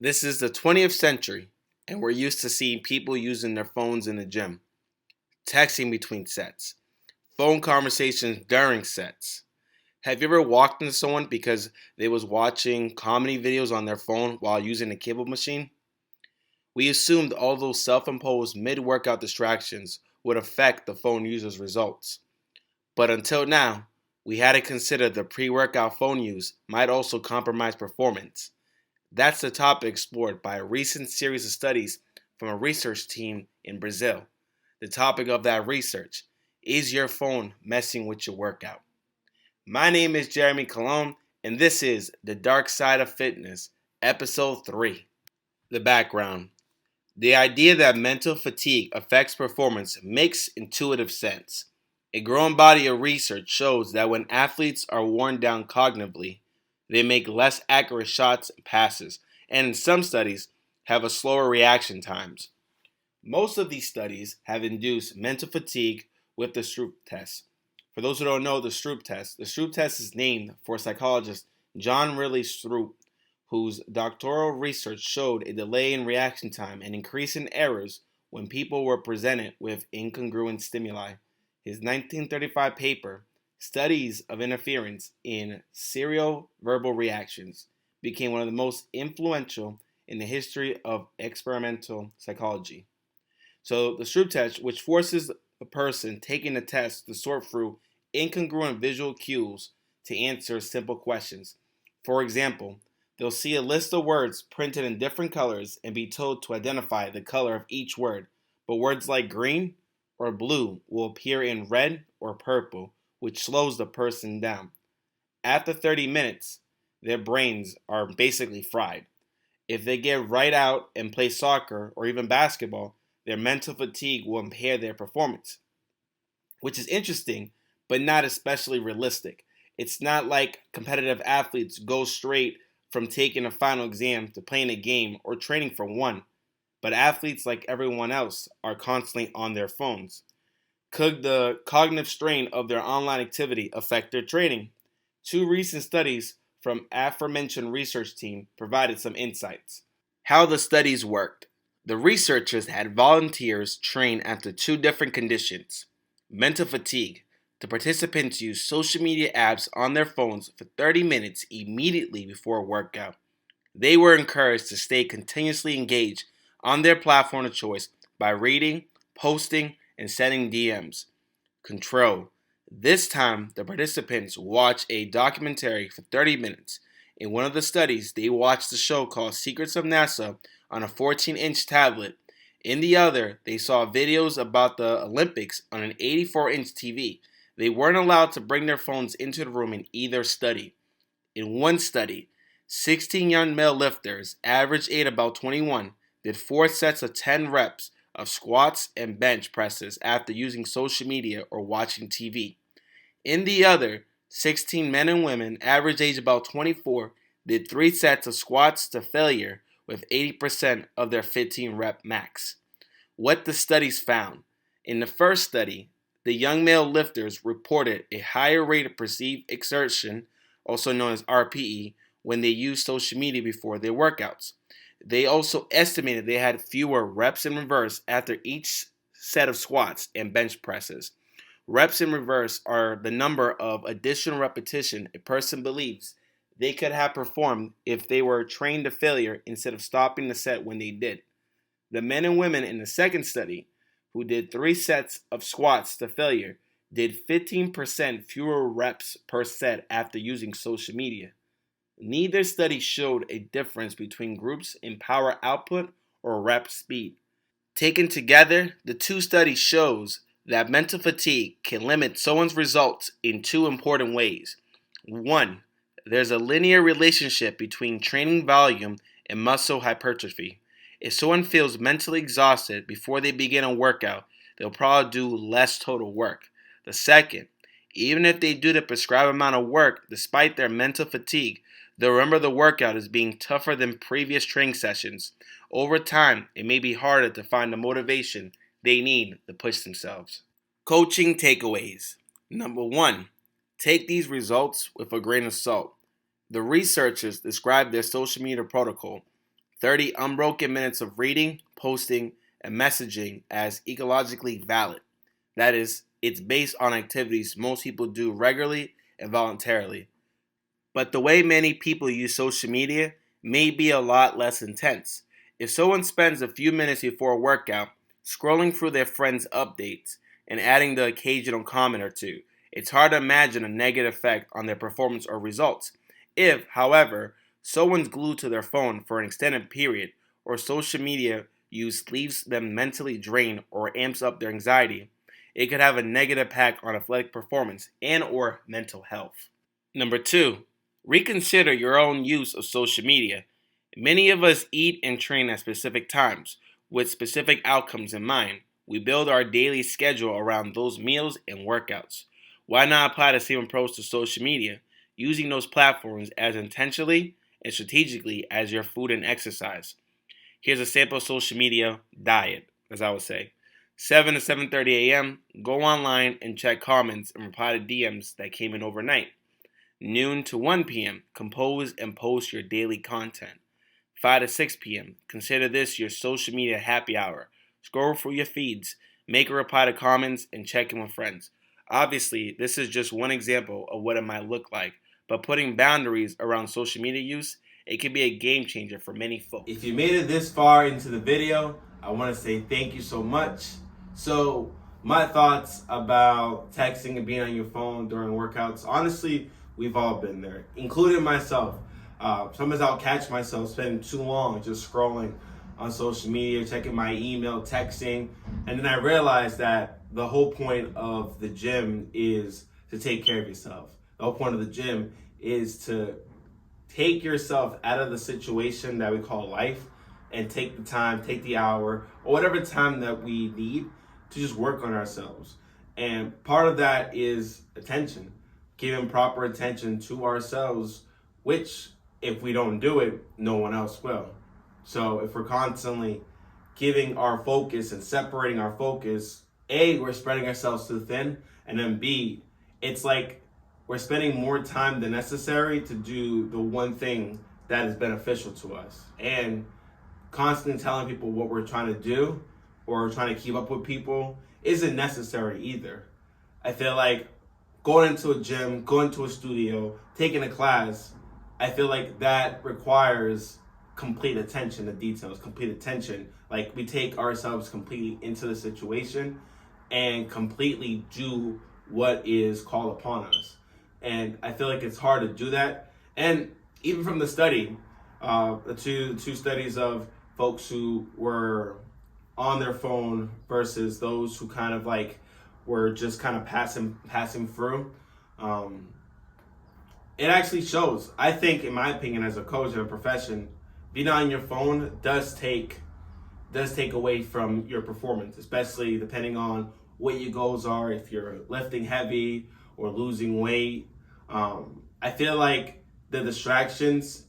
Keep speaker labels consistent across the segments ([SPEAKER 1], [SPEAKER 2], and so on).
[SPEAKER 1] This is the 20th century, and we're used to seeing people using their phones in the gym, texting between sets, phone conversations during sets. Have you ever walked into someone because they was watching comedy videos on their phone while using a cable machine? We assumed all those self-imposed mid-workout distractions would affect the phone user's results. But until now, we had to consider the pre-workout phone use might also compromise performance. That's the topic explored by a recent series of studies from a research team in Brazil. The topic of that research is your phone messing with your workout? My name is Jeremy Colon, and this is The Dark Side of Fitness, Episode 3. The background. The idea that mental fatigue affects performance makes intuitive sense. A growing body of research shows that when athletes are worn down cognitively, they make less accurate shots and passes, and in some studies, have a slower reaction times. Most of these studies have induced mental fatigue with the Stroop Test. For those who don't know the Stroop Test is named for psychologist John Ridley Stroop, whose doctoral research showed a delay in reaction time and increase in errors when people were presented with incongruent stimuli. His 1935 paper, Studies of Interference in Serial Verbal Reactions, became one of the most influential in the history of experimental psychology. So the Stroop test, which forces the person taking the test to sort through incongruent visual cues to answer simple questions. For example, they'll see a list of words printed in different colors and be told to identify the color of each word, but words like green or blue will appear in red or purple, which slows the person down. After 30 minutes, their brains are basically fried. If they get right out and play soccer or even basketball, their mental fatigue will impair their performance, which is interesting, but not especially realistic. It's not like competitive athletes go straight from taking a final exam to playing a game or training for one, but athletes, like everyone else, are constantly on their phones. Could the cognitive strain of their online activity affect their training? Two recent studies from aforementioned research team provided some insights. How the studies worked. The researchers had volunteers train after two different conditions. Mental fatigue. The participants used social media apps on their phones for 30 minutes immediately before a workout. They were encouraged to stay continuously engaged on their platform of choice by reading, posting, and sending DMs. Control. This time, the participants watched a documentary for 30 minutes. In one of the studies, they watched a show called Secrets of NASA on a 14-inch tablet. In the other, they saw videos about the Olympics on an 84-inch TV. They weren't allowed to bring their phones into the room in either study. In one study, 16 young male lifters, average age about 21, did 4 sets of 10 reps of squats and bench presses after using social media or watching TV. In the other, 16 men and women, average age about 24, did 3 sets of squats to failure with 80% of their 15 rep max. What the studies found. In the first study, the young male lifters reported a higher rate of perceived exertion, also known as RPE, when they used social media before their workouts. They also estimated they had fewer reps in reverse after each set of squats and bench presses. Reps in reverse are the number of additional repetition a person believes they could have performed if they were trained to failure instead of stopping the set when they did. The men and women in the second study, who did 3 sets of squats to failure, did 15% fewer reps per set after using social media. Neither study showed a difference between groups in power output or rep speed. Taken together, the two studies shows that mental fatigue can limit someone's results in two important ways. One, there's a linear relationship between training volume and muscle hypertrophy. If someone feels mentally exhausted before they begin a workout, they'll probably do less total work. The second, even if they do the prescribed amount of work despite their mental fatigue, they'll remember the workout as being tougher than previous training sessions. Over time, it may be harder to find the motivation they need to push themselves. Coaching takeaways. Number 1. Take these results with a grain of salt. The researchers described their social media protocol. 30 unbroken minutes of reading, posting, and messaging as ecologically valid. That is, it's based on activities most people do regularly and voluntarily. But the way many people use social media may be a lot less intense. If someone spends a few minutes before a workout scrolling through their friends' updates and adding the occasional comment or two, it's hard to imagine a negative effect on their performance or results. If, however, someone's glued to their phone for an extended period or social media use leaves them mentally drained or amps up their anxiety, it could have a negative impact on athletic performance and or mental health. Number 2, reconsider your own use of social media. Many of us eat and train at specific times with specific outcomes in mind. We build our daily schedule around those meals and workouts. Why not apply the same approach to social media, using those platforms as intentionally and strategically as your food and exercise? Here's a sample social media diet, as I would say. 7 to 7:30 a.m., go online and check comments and reply to DMs that came in overnight. Noon to 1 p.m., compose and post your daily content. 5 to 6 p.m., consider this your social media happy hour. Scroll through your feeds, make a reply to comments, and check in with friends. Obviously, this is just one example of what it might look like, but putting boundaries around social media use, it can be a game changer for many folks. If you made it this far into the video, I want to say thank you so much. So, my thoughts about texting and being on your phone during workouts, honestly, we've all been there, including myself. Sometimes I'll catch myself spending too long just scrolling on social media, checking my email, texting, and then I realize that the whole point of the gym is to take care of yourself. The whole point of the gym is to take yourself out of the situation that we call life and take the time, take the hour, or whatever time that we need to just work on ourselves. And part of that is attention, giving proper attention to ourselves, which if we don't do it, no one else will. So if we're constantly giving our focus and separating our focus, A, we're spreading ourselves too thin, and then B, it's like we're spending more time than necessary to do the one thing that is beneficial to us. And constantly telling people what we're trying to do or trying to keep up with people isn't necessary either. I feel like going into a gym, going to a studio, taking a class, I feel like that requires complete attention to details, complete attention. Like we take ourselves completely into the situation and completely do what is called upon us. And I feel like it's hard to do that. And even from the study, the two studies of folks who were on their phone versus those who kind of like were just kind of passing through. It actually shows. I think, in my opinion, as a coach in a profession, being on your phone does take away from your performance, especially depending on what your goals are. If you're lifting heavy or losing weight, I feel like the distractions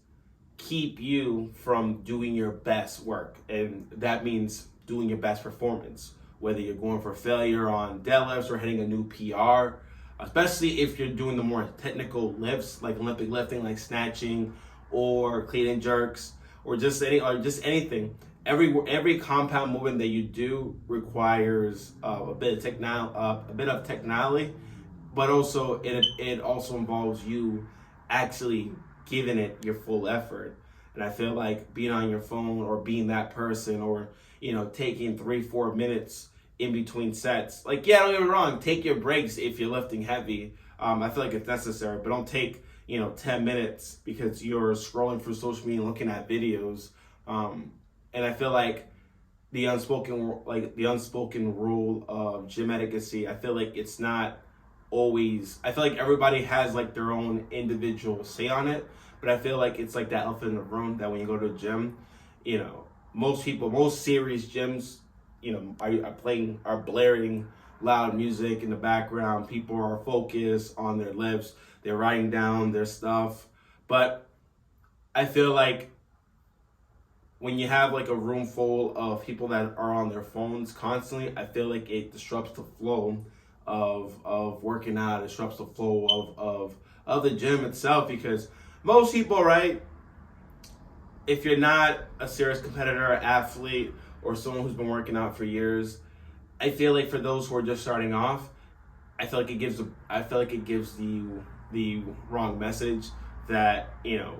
[SPEAKER 1] keep you from doing your best work, and that means doing your best performance, whether you're going for failure on deadlifts or hitting a new PR, especially if you're doing the more technical lifts like Olympic lifting, like snatching or clean and jerks, or just anything. Every compound movement that you do requires a bit of technology, but also it also involves you actually giving it your full effort. And I feel like being on your phone or being that person, or taking 3-4 minutes in between sets, like, yeah, don't get me wrong, take your breaks if you're lifting heavy. I feel like it's necessary, but don't take 10 minutes because you're scrolling through social media and looking at videos. And I feel like the unspoken rule of gym etiquette, I feel like it's not always, I feel like everybody has like their own individual say on it, but I feel like it's like that elephant in the room that when you go to a gym, most serious gyms, are blaring loud music in the background. People are focused on their lifts. They're writing down their stuff. But I feel like when you have like a room full of people that are on their phones constantly, I feel like it disrupts the flow of working out. It disrupts the flow of the gym itself, because most people, right, if you're not a serious competitor or athlete or someone who's been working out for years, I feel like for those who are just starting off, I feel like it gives the wrong message that,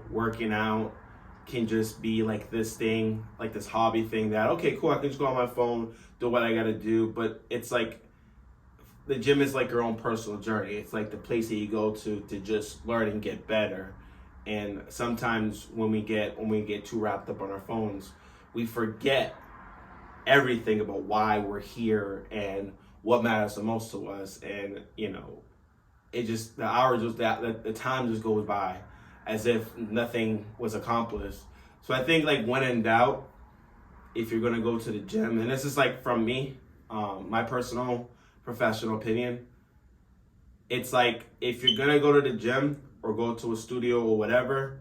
[SPEAKER 1] working out can just be like this thing, like this hobby thing that, okay, cool, I can just go on my phone, do what I gotta do. But it's like the gym is like your own personal journey. It's like the place that you go to just learn and get better. And sometimes when we get too wrapped up on our phones, we forget everything about why we're here and what matters the most to us. And it just the hours just that the time just goes by as if nothing was accomplished. So I think, like, when in doubt, if you're gonna go to the gym, and this is like from me, my personal professional opinion, it's like if you're gonna go to the gym or go to a studio or whatever,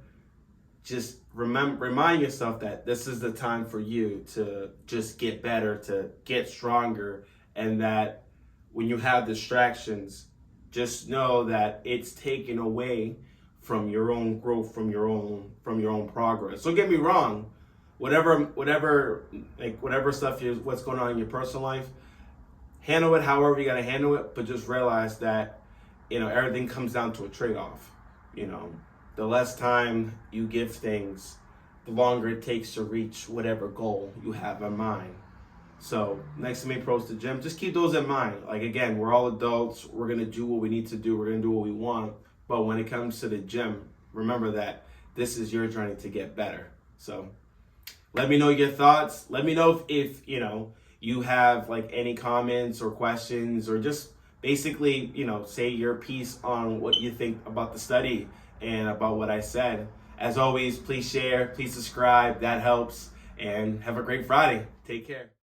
[SPEAKER 1] just remind yourself that this is the time for you to just get better, to get stronger, and that when you have distractions, just know that it's taken away from your own growth, from your own progress. Don't get me wrong, whatever stuff is what's going on in your personal life, handle it however you gotta handle it, but just realize that everything comes down to a trade-off. You know, the less time you give things, the longer it takes to reach whatever goal you have in mind. So next time you approach the gym, just keep those in mind. Like, again, we're all adults. We're gonna do what we need to do. We're gonna do what we want. But when it comes to the gym, remember that this is your journey to get better. So let me know your thoughts. Let me know if you have like any comments or questions, or just basically say your piece on what you think about the study and about what I said. As always, please share, please subscribe. That helps. And have a great Friday. Take care.